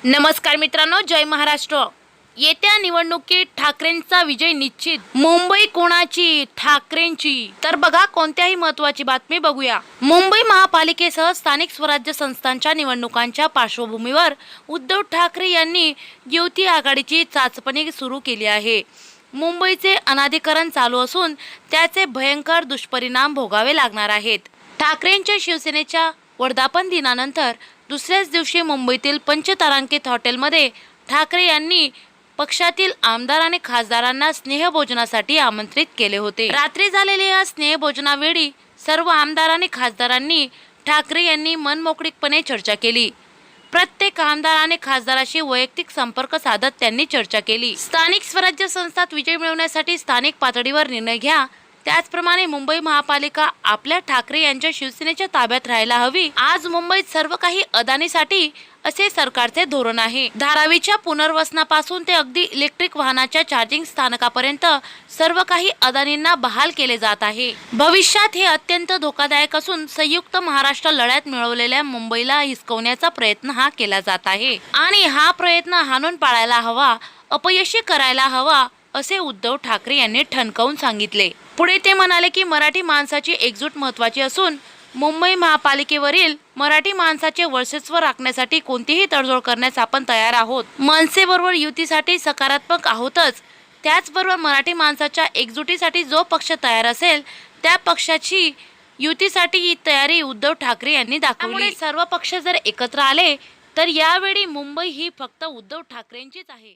नमस्कार मित्रांनो, जय महाराष्ट्र। येत्या निवडणुकीत ठाकरेंचा विजय निश्चित। मुंबई कोणाची? ठाकरेंची। तर बघा, कोणत्याही महत्त्वाची बातमी बघूया। मुंबई महापालिकेसह स्थानिक स्वराज्य संस्थांच्या निवडणुकांच्या पार्श्वभूमीवर उद्धव ठाकरे यांनी युती आघाडीची चाचपणी सुरू केली आहे। मुंबईचे अनाधिकरण चालू असून त्याचे भयंकर दुष्परिणाम भोगावे लागणार आहेत। ठाकरेंच्या शिवसेनेच्या वर्धापन दिनानंतर दुसऱ्याच दिवशी मुंबईतील पंचतारांकित हॉटेलमध्ये ठाकरे यांनी पक्षातील आमदार आणि खासदारांना स्नेहभोजनासाठी आमंत्रित केले होते। रात्री झालेल्या या स्नेहभोजनावेळी सर्व आमदार आणि खासदारांनी ठाकरे यांनी मनमोकळीकपणे चर्चा केली। प्रत्येक आमदार आणि खासदाराशी वैयक्तिक संपर्क साधत त्यांनी चर्चा केली। स्थानिक स्वराज्य संस्थात विजय मिळवण्यासाठी स्थानिक पातळीवर निर्णय घ्या, त्याचप्रमाणे मुंबई महापालिका आपल्या ठाकरे यांच्या शिवसेनेच्या ताब्यात राहायला हवी। आज मुंबईत सर्व काही अदानीसाठी असे सरकारचे धोरण आहे। धारावीच्या पुनर्वसनापासून ते अगदी इलेक्ट्रिक वाहनाच्या चार्जिंग स्थानकापर्यंत सर्व काही अदानींना बहाल केले जात आहे। भविष्यात हे अत्यंत धोकादायक असून संयुक्त महाराष्ट्र लढ्यात मिळवलेल्या मुंबईला हिसकवण्याचा प्रयत्न हा केला जात आहे आणि हा प्रयत्न हाणून पाडायला हवा, अपयशी करायला हवा, असे उद्धव ठाकरे यांनी ठणकावून सांगितले। पुढे ते म्हणाले की मराठी माणसाची एकजूट महत्त्वाची असून मुंबई महापालिकेवरील मराठी माणसाचे वर्चस्व राखण्यासाठी कोणतीही तडजोड करण्यास आपण तयार आहोत। मनसेबरोबर युतीसाठी सकारात्मक आहोतच, त्याचबरोबर मराठी माणसाच्या एकजुटीसाठी जो पक्ष तयार असेल त्या पक्षाची युतीसाठी ही तयारी उद्धव ठाकरे यांनी दाखवली। सर्व पक्ष जर एकत्र आले तर यावेळी मुंबई ही फक्त उद्धव ठाकरेंचीच आहे।